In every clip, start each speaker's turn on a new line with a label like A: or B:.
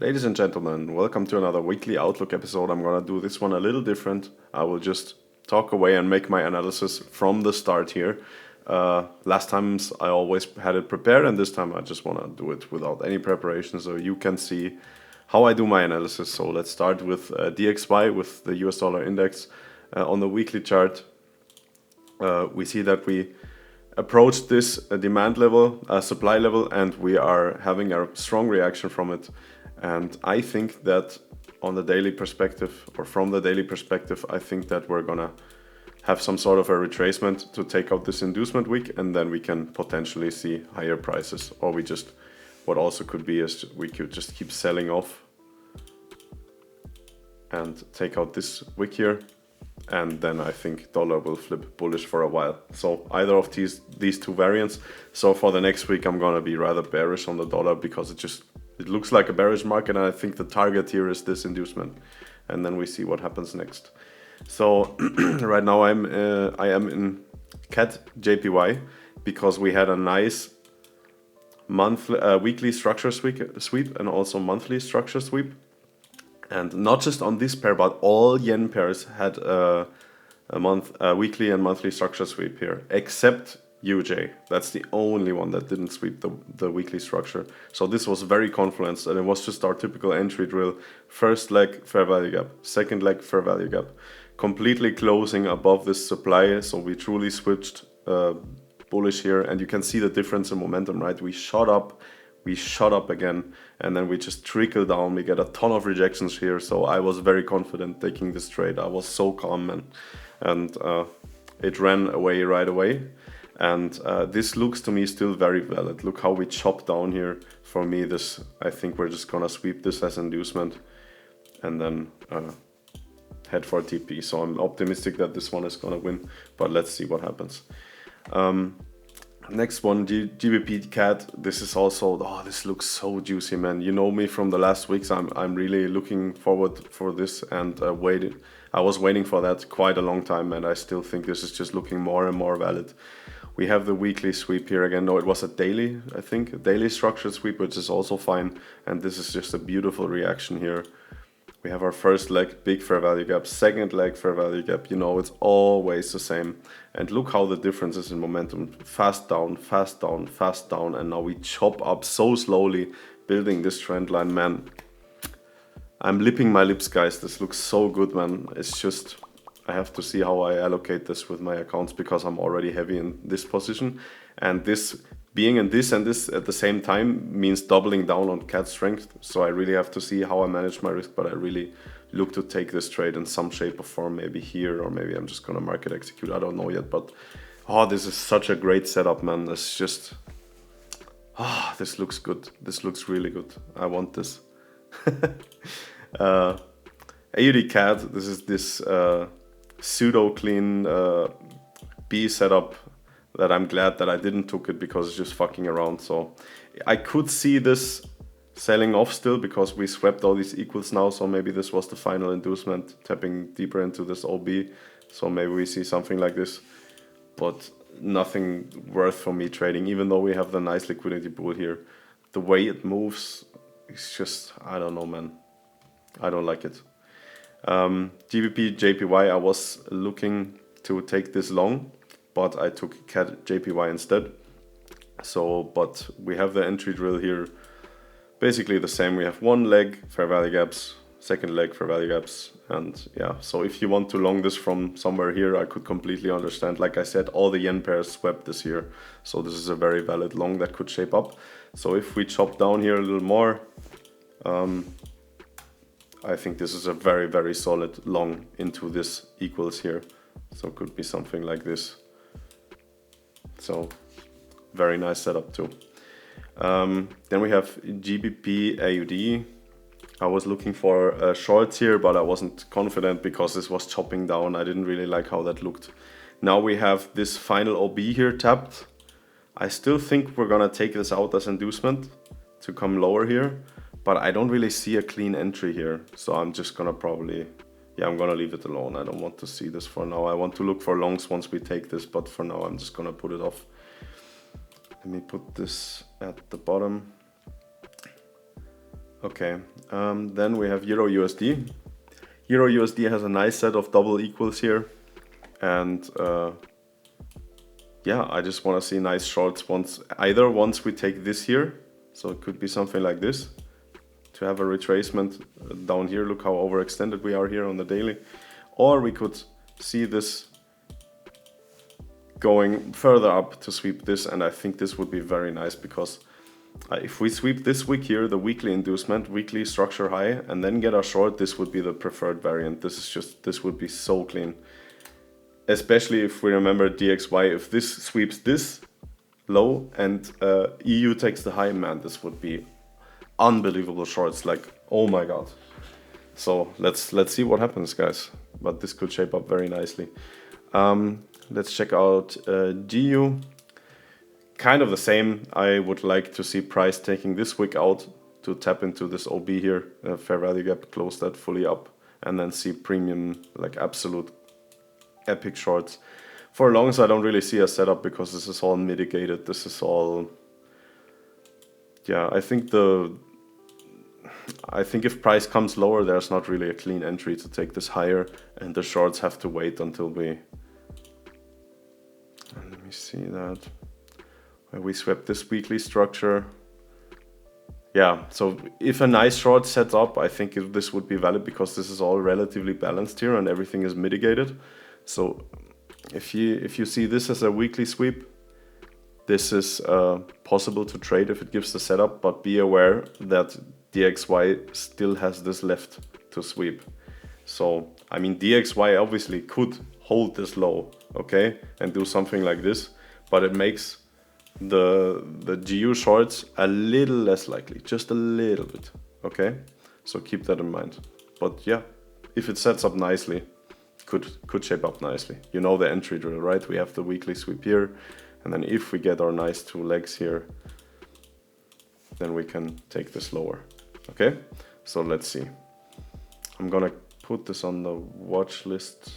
A: Ladies and gentlemen, welcome to another weekly Outlook episode. I'm gonna do this one a little different. I will just talk away and make my analysis from the start here. Last times I always had it prepared, and this time I just wanna do it without any preparation so you can see how I do my analysis. So let's start with DXY, with the US dollar index. On the weekly chart, we see that we approached this demand level, supply level, and we are having a strong reaction from it. And I think that on the daily perspective, or from the daily perspective, I think that we're gonna have some sort of a retracement to take out this inducement week, and then we can potentially see higher prices. Or what also could be is we could just keep selling off and take out this wick here. And then I think dollar will flip bullish for a while. So either of these two variants. So for the next week, I'm gonna be rather bearish on the dollar because it looks like a bearish market, and I think the target here is this inducement, and then we see what happens next. So right now I am in CAD JPY because we had a nice weekly structure sweep and also monthly structure sweep. And not just on this pair, but all yen pairs had a weekly and monthly structure sweep here, except UJ. That's the only one that didn't sweep the weekly structure. So this was very confluenced, and it was just our typical entry drill. First leg, fair value gap. Second leg, fair value gap. Completely closing above this supply. So we truly switched bullish here, and you can see the difference in momentum, right? We shot up again, and then we just trickle down. We get a ton of rejections here, so I was very confident taking this trade. I was so calm, man. And it ran away right away. And this looks to me still very valid. Look how we chop down here. For me, I think we're just gonna sweep this as inducement and then head for TP. So I'm optimistic that this one is gonna win, but let's see what happens. Next one, GBP CAD. This is also, this looks so juicy, man. You know me from the last weeks. I'm really looking forward for this and I was waiting for that quite a long time, and I still think this is just looking more and more valid. We have the weekly sweep here again. No, it was a daily, I think, a daily structured sweep, which is also fine. And this is just a beautiful reaction here. We have our first leg, big fair value gap, second leg, fair value gap. You know, it's always the same. And look how the difference is in momentum. Fast down, fast down, fast down. And now we chop up so slowly, building this trend line, man. I'm lipping my lips, guys. This looks so good, man. It's just, I have to see how I allocate this with my accounts because I'm already heavy in this position. And this being in this and this at the same time means doubling down on CAD strength. So I really have to see how I manage my risk, but I really look to take this trade in some shape or form, maybe here, or maybe I'm just gonna market execute. I don't know yet, but this is such a great setup, man. It's just, this looks good. This looks really good. I want this. AUD CAD, this is this pseudo clean B setup that I'm glad that I didn't took it because it's just fucking around. So I could see this selling off still because we swept all these equals now. So maybe this was the final inducement, tapping deeper into this OB. So maybe we see something like this, but nothing worth for me trading, even though we have the nice liquidity pool here. The way it moves, it's just, I don't know, man. I don't like it. GBP JPY, I was looking to take this long, but I took CAD JPY instead. So, but we have the entry drill here, basically the same. We have one leg, fair value gaps, second leg, fair value gaps, and yeah. So if you want to long this from somewhere here, I could completely understand. Like I said, all the yen pairs swept this year, so this is a very valid long that could shape up. So if we chop down here a little more, I think this is a very, very solid long into this equals here. So it could be something like this. So very nice setup too. Then we have GBP AUD. I was looking for shorts here, but I wasn't confident because this was chopping down. I didn't really like how that looked. Now we have this final OB here tapped. I still think we're gonna take this out as inducement to come lower here, but I don't really see a clean entry here. So I'm just gonna I'm gonna leave it alone. I don't want to see this for now. I want to look for longs once we take this, but for now I'm just gonna put it off. Let me put this at the bottom. Okay, then we have Euro USD. Euro USD has a nice set of double equals here, and yeah, I just want to see nice shorts once we take this here, so it could be something like this, to have a retracement down here. Look how overextended we are here on the daily, or we could see this going further up to sweep this, and I think this would be very nice because if we sweep this week here, the weekly inducement, weekly structure high, and then get a short, this would be the preferred variant. This would be so clean. Especially if we remember DXY, if this sweeps this low and EU takes the high, man, this would be unbelievable shorts, like, oh my god. So let's see what happens, guys. But this could shape up very nicely. Let's check out GU. Kind of the same. I would like to see price taking this wick out to tap into this OB here, fair value gap, close that fully up, and then see premium, like absolute epic shorts. For longs, I don't really see a setup because this is all mitigated. This is all, yeah, I think if price comes lower, there's not really a clean entry to take this higher, and the shorts have to wait until we, let me see that. We swept this weekly structure. Yeah, so if a nice short sets up, I think this would be valid because this is all relatively balanced here and everything is mitigated. So if you see this as a weekly sweep, this is possible to trade if it gives the setup, but be aware that DXY still has this left to sweep. So, I mean, DXY obviously could hold this low, okay, and do something like this, but it makes the GU shorts a little less likely, just a little bit, okay? So keep that in mind. But yeah, if it sets up nicely, could shape up nicely. You know the entry drill, right? We have the weekly sweep here, and then if we get our nice two legs here, then we can take this lower, okay? So let's see. I'm gonna put this on the watch list.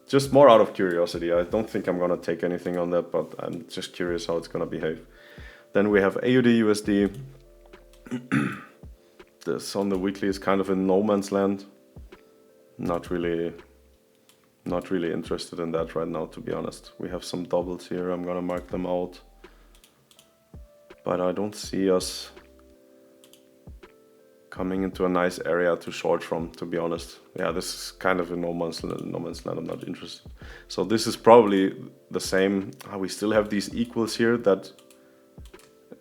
A: Just more out of curiosity. I don't think I'm gonna take anything on that, but I'm just curious how it's gonna behave. Then we have AUD USD. This on the weekly is kind of in no man's land. Not really interested in that right now, to be honest. We have some doubles here. I'm gonna mark them out, but I don't see us coming into a nice area to short from, to be honest. Yeah, this is kind of a no man's land. I'm not interested. So this is probably the same. We still have these equals here that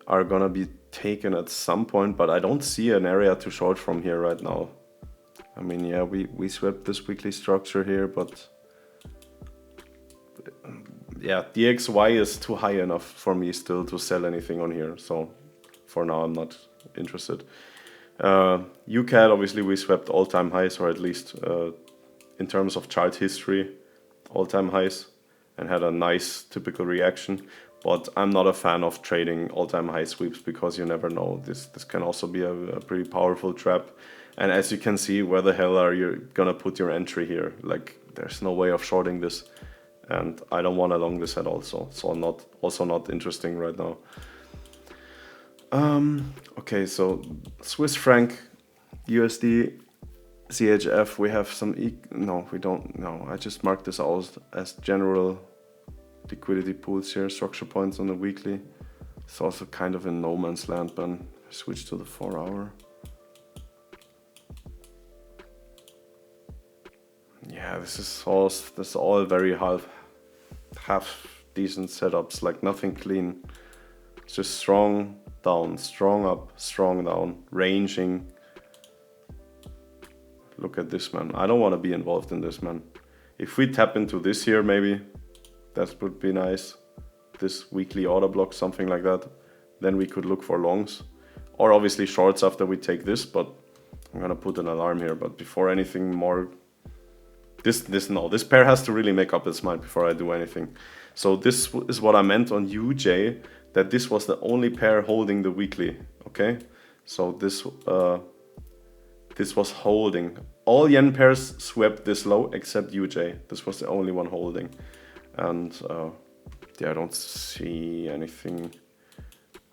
A: are gonna be taken at some point, but I don't see an area to short from here right now. I mean, yeah, we swept this weekly structure here, but yeah, DXY is too high enough for me still to sell anything on here. So for now, I'm not interested. UCAD, obviously we swept all-time highs, or at least in terms of chart history, all-time highs, and had a nice typical reaction. But I'm not a fan of trading all-time high sweeps because you never know. This can also be a pretty powerful trap. And as you can see, where the hell are you gonna put your entry here? Like, there's no way of shorting this, and I don't want to long this at all. So not interesting right now. Okay, so Swiss franc, USD, CHF, we have some, no, we don't, no, I just marked this out as general liquidity pools here, structure points on the weekly. It's also kind of in no man's land, but switch to the 4 hour. Yeah, this is all very half decent setups, like nothing clean. It's just strong down, strong up, strong down, ranging. Look at this, man. I don't want to be involved in this, man. If we tap into this here, maybe that would be nice. This weekly order block, something like that. Then we could look for longs, or obviously shorts after we take this. But I'm gonna put an alarm here. But before anything more, this pair has to really make up its mind before I do anything. So this is what I meant on UJ, that this was the only pair holding the weekly. Okay, so this was holding. All yen pairs swept this low except UJ. This was the only one holding, and yeah, I don't see anything.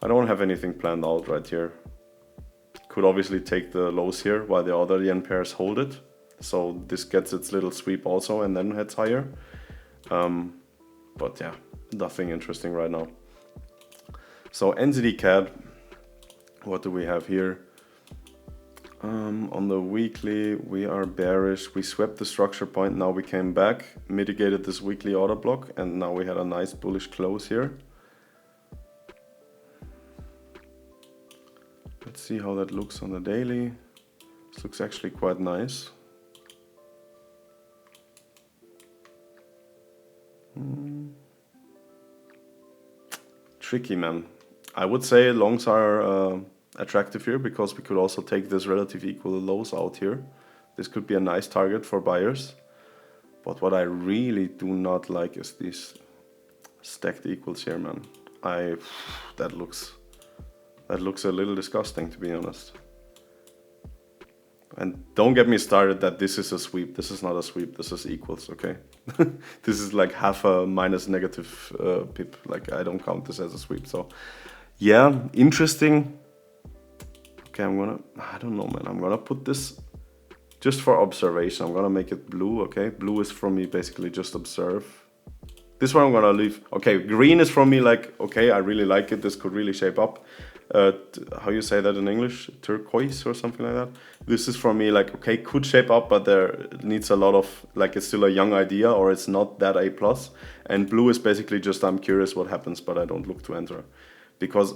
A: I don't have anything planned out right here. Could obviously take the lows here while the other yen pairs hold it. So this gets its little sweep also and then heads higher. But yeah, nothing interesting right now. So NZD CAD, what do we have here? On the weekly, we are bearish. We swept the structure point, now we came back, mitigated this weekly order block, and now we had a nice bullish close here. Let's see how that looks on the daily. This looks actually quite nice. Tricky, man. I would say longs are attractive here because we could also take this relative equal lows out here. This could be a nice target for buyers. But what I really do not like is these stacked equals here, man. That looks a little disgusting, to be honest. And don't get me started that this is a sweep. This is not a sweep. This is equals, okay? This is like half a minus negative pip. Like, I don't count this as a sweep. So, yeah, interesting. Okay, I don't know, man. I'm gonna put this just for observation. I'm gonna make it blue, okay? Blue is for me basically just observe. This one I'm gonna leave. Okay, green is for me like, okay, I really like it. This could really shape up. How you say that in English? Turquoise or something like that. This is for me like, okay, could shape up, but there needs a lot of, like, it's still a young idea or it's not that A+. And blue is basically just, I'm curious what happens, but I don't look to enter. Because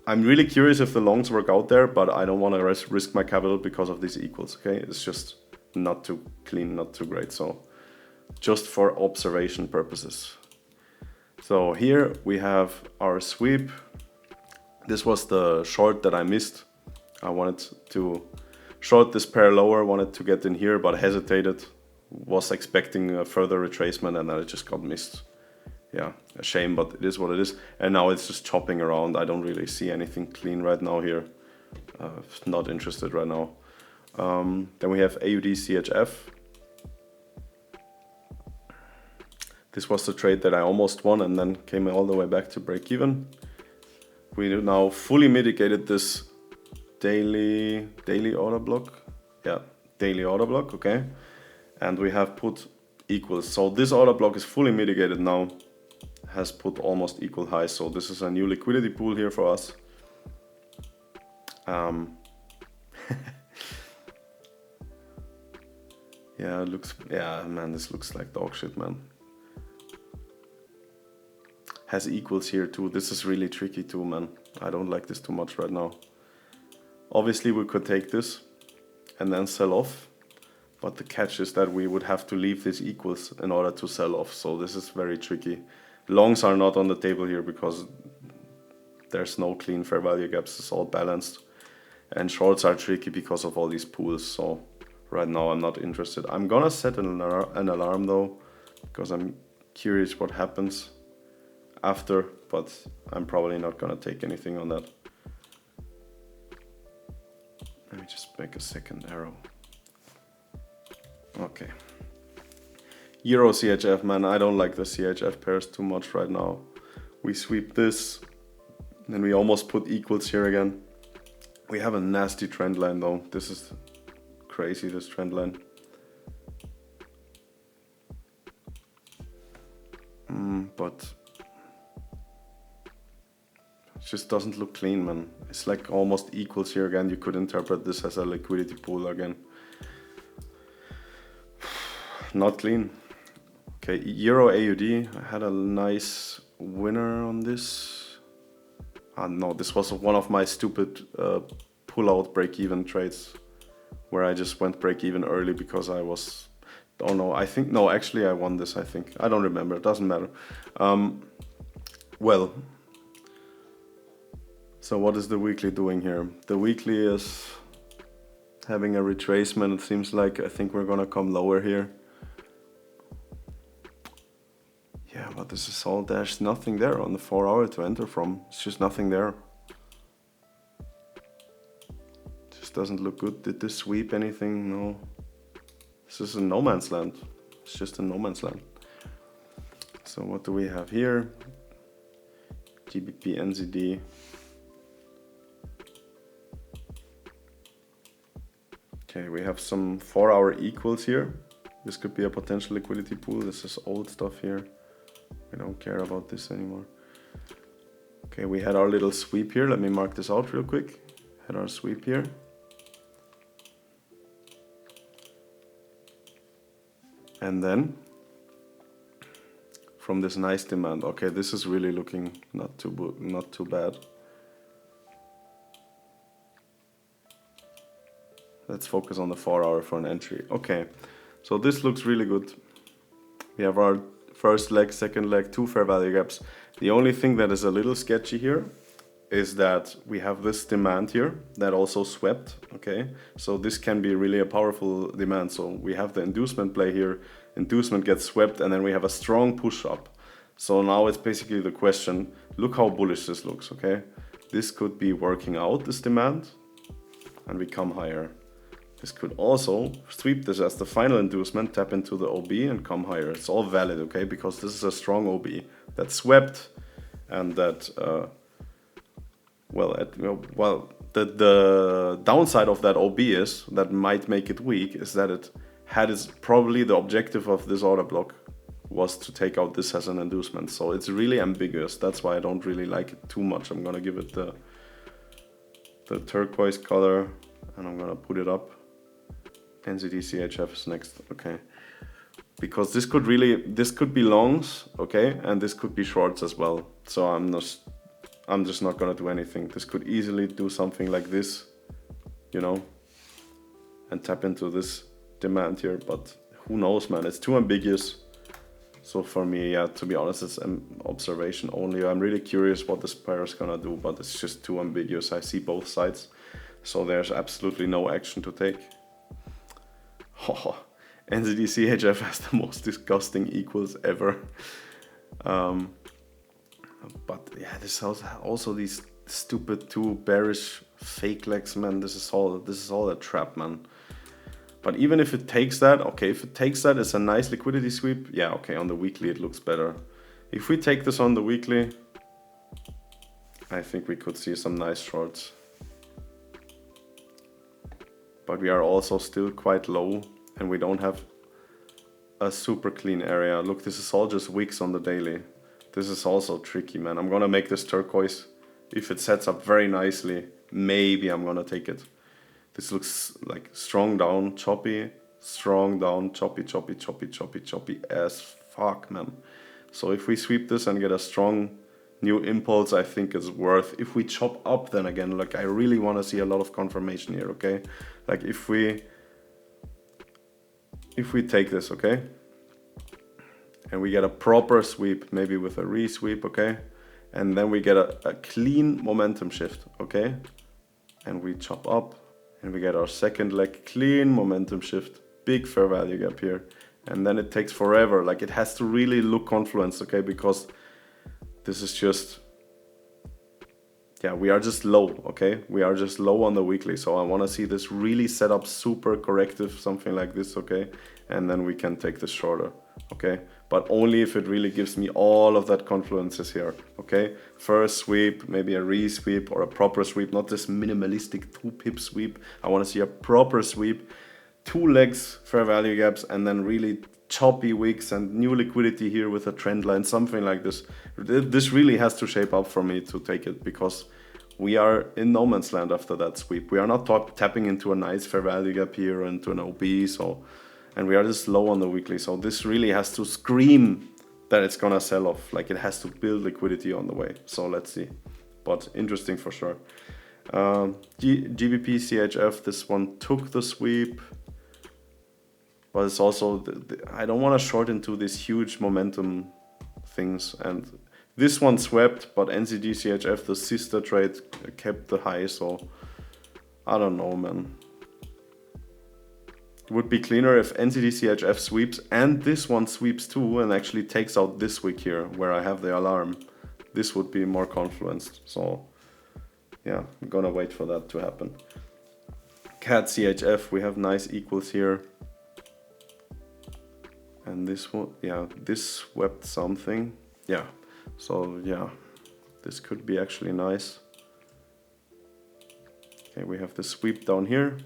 A: I'm really curious if the longs work out there, but I don't want to risk my capital because of these equals, okay? It's just not too clean, not too great. So just for observation purposes. So here we have our sweep. This was the short that I missed. I wanted to short this pair lower, wanted to get in here, but hesitated. Was expecting a further retracement and then it just got missed. Yeah, a shame, but it is what it is. And now it's just chopping around. I don't really see anything clean right now here. Not interested right now. Then we have AUD CHF. This was the trade that I almost won and then came all the way back to break even. We now fully mitigated this daily order block. Yeah, daily order block, okay. And we have put equals. So this order block is fully mitigated now. Has put almost equal highs. So this is a new liquidity pool here for us. Yeah, it looks, yeah, man, this looks like dog shit, man. Has equals here too. This is really tricky too, man. I don't like this too much right now. Obviously we could take this and then sell off, but the catch is that we would have to leave this equals in order to sell off. So this is very tricky. Longs are not on the table here because there's no clean fair value gaps. It's all balanced. And shorts are tricky because of all these pools. So right now I'm not interested. I'm gonna set an alarm though, because I'm curious what happens after, but I'm probably not gonna take anything on that. Let me just make a second arrow. Okay. Euro CHF, man, I don't like the CHF pairs too much right now. We sweep this, then we almost put equals here again. We have a nasty trend line though. This is crazy, this trend line. But it just doesn't look clean, man. It's like almost equals here again. You could interpret this as a liquidity pool again. Not clean. Okay, Euro AUD, I had a nice winner on this. No, this was one of my stupid pull-out break-even trades where I just went break-even early because I was, oh no, I think, no, actually I won this, I think. I don't remember, it doesn't matter. Well, so what is the weekly doing here? The weekly is having a retracement, it seems like. I think we're gonna come lower here. Yeah, but this is all, there's nothing there on the 4 hour to enter from. It's just nothing there. Just doesn't look good. Did this sweep anything? No. This is a no man's land. It's just a no man's land. So what do we have here? GBP NZD. Okay, we have some 4-hour equals here. This could be a potential liquidity pool. This is old stuff here. We don't care about this anymore. Okay, we had our little sweep here. Let me mark this out real quick. Had our sweep here. And then from this nice demand. Okay, this is really looking not too bad. Let's focus on the 4-hour for an entry. Okay, so this looks really good. We have our first leg, second leg, 2 fair value gaps. The only thing that is a little sketchy here is that we have this demand here that also swept, okay? So this can be really a powerful demand. So we have the inducement play here, inducement gets swept, and then we have a strong push up. So now it's basically the question, look how bullish this looks, okay? This could be working out this demand, and we come higher. This could also sweep this as the final inducement, tap into the OB and come higher. It's all valid, okay? Because this is a strong OB that swept and that, the downside of that OB is, that might make it weak, is that it had its, probably the objective of this order block was to take out this as an inducement. So it's really ambiguous. That's why I don't really like it too much. I'm gonna give it the turquoise color and I'm gonna put it up. NZD CHF is next, okay. Because this could be longs, okay, and this could be shorts as well. So I'm just not gonna do anything. This could easily do something like this, you know, and tap into this demand here, but who knows, man, it's too ambiguous. So for me, yeah, to be honest, it's an observation only. I'm really curious what this pair is gonna do, but it's just too ambiguous. I see both sides, so there's absolutely no action to take. Oh, NZD CHF has the most disgusting equals ever. But yeah, this also these stupid 2 bearish fake legs, man. This is all a trap, man. But even if it takes that, okay, if it takes that, it's a nice liquidity sweep. Yeah, okay, on the weekly it looks better. If we take this on the weekly, I think we could see some nice shorts. But we are also still quite low and we don't have a super clean area. Look, this is all just wicks on the daily. This is also tricky, man. I'm gonna make this turquoise. If it sets up very nicely, maybe I'm gonna take it. This looks like strong down, choppy, strong down, choppy, choppy, choppy, choppy, choppy as fuck, man. So if we sweep this and get a strong new impulse, I think it's worth. If we chop up, then again, like I really want to see a lot of confirmation here, okay? Like if we take this, okay? And we get a proper sweep, maybe with a re-sweep, okay? And then we get a clean momentum shift, okay? And we chop up and we get our second leg, clean momentum shift, big fair value gap here. And then it takes forever. Like it has to really look confluence, okay? Because this is just, yeah, we are just low, okay? We are just low on the weekly. So I want to see this really set up super corrective, something like this, okay? And then we can take this shorter, okay? But only if it really gives me all of that confluences here, okay? First sweep, maybe a re-sweep or a proper sweep, not this minimalistic 2-pip sweep. I want to see a proper sweep, 2 legs, fair value gaps, and then really choppy wicks and new liquidity here with a trend line, something like this. This really has to shape up for me to take it because we are in no man's land after that sweep. We are not tapping into a nice fair value gap here into an OB, so, and we are just low on the weekly. So this really has to scream that it's gonna sell off. Like it has to build liquidity on the way. So let's see. But interesting for sure. GBP CHF, this one took the sweep. But it's also, I don't want to short into these huge momentum things. And this one swept, but NZD CHF, the sister trade, kept the high. So I don't know, man. It would be cleaner if NZD CHF sweeps and this one sweeps too and actually takes out this wick here where I have the alarm. This would be more confluenced. So yeah, I'm gonna wait for that to happen. CAD CHF, we have nice equals here. And this one, yeah, this swept something. Yeah, so yeah, this could be actually nice. Okay, we have the sweep down here.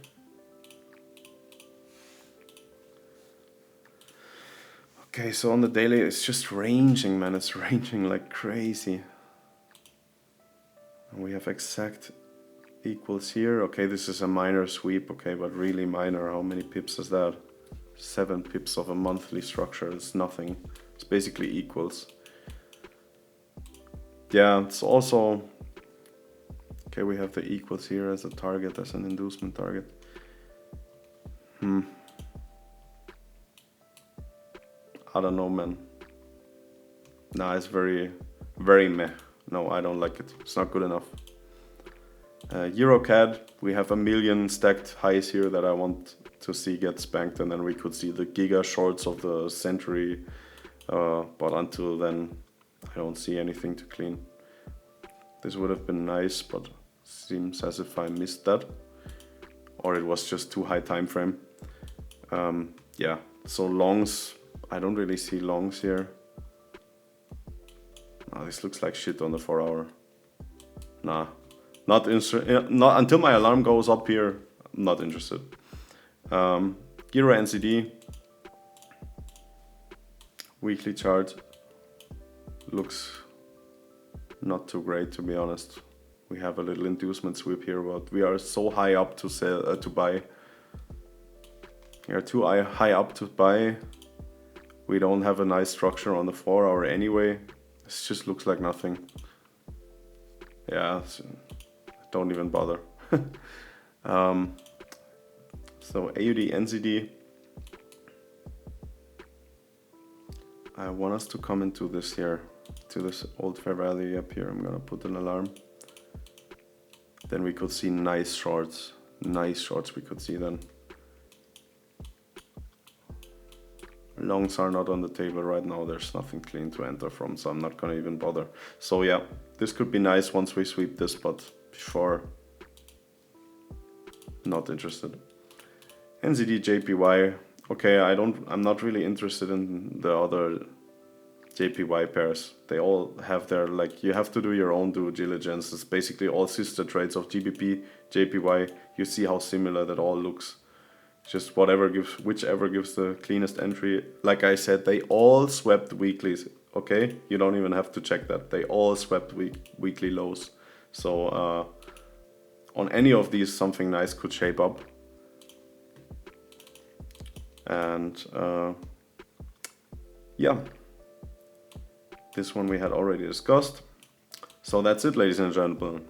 A: Okay, so on the daily, it's just ranging, man. It's ranging like crazy. And we have exact equals here. Okay, this is a minor sweep, okay, but really minor. How many pips is that? 7 pips of a monthly structure. It's nothing. It's basically equals. Yeah, it's also... Okay, we have the equals here as a target, as an inducement target. I don't know, man. Nah, it's very, very meh. No, I don't like it. It's not good enough. EuroCAD, we have a million stacked highs here that I want to see get spanked, and then we could see the giga shorts of the century. But until then, I don't see anything to clean. This would have been nice, but seems as if I missed that. Or it was just too high time frame. Yeah, so longs, I don't really see longs here. Oh, this looks like shit on the 4 hour. Nah, not until my alarm goes up here, I'm not interested. Euro NCD, weekly chart, looks not too great, to be honest. We have a little inducement sweep here, but we are so high up to sell, to buy. We are too high up to buy. We don't have a nice structure on the 4 hour anyway. This just looks like nothing. Yeah, don't even bother. So AUD NZD. I want us to come into this here, to this old fair value up here. I'm gonna put an alarm. Then we could see nice shorts. Nice shorts we could see then. Longs are not on the table right now. There's nothing clean to enter from, so I'm not gonna even bother. So yeah, this could be nice once we sweep this, but before, not interested. NZD JPY. Okay, I'm not really interested in the other JPY pairs. They all have their, like, you have to do your own due diligence. It's basically all sister trades of GBP, JPY. You see how similar that all looks. Just whichever gives the cleanest entry. Like I said, they all swept weeklies, okay? You don't even have to check that. They all swept weekly lows. So on any of these, something nice could shape up. And yeah, this one we had already discussed. So that's it, ladies and gentlemen.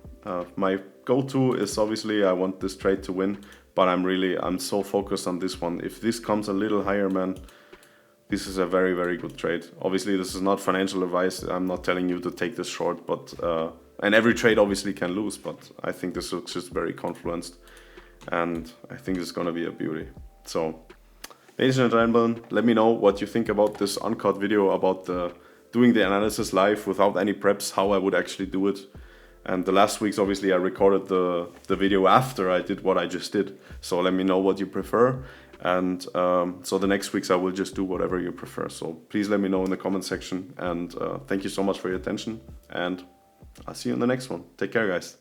A: My go-to is obviously I want this trade to win. But I'm so focused on this one. If this comes a little higher, man, this is a very, very good trade. Obviously, this is not financial advice. I'm not telling you to take this short, but and every trade obviously can lose. But I think this looks just very confluenced, and I think it's gonna be a beauty. So, ladies and gentlemen, let me know what you think about this uncut video about doing the analysis live without any preps. How I would actually do it. And the last weeks, obviously, I recorded the video after I did what I just did. So let me know what you prefer. And so the next weeks, I will just do whatever you prefer. So please let me know in the comment section. And thank you so much for your attention. And I'll see you in the next one. Take care, guys.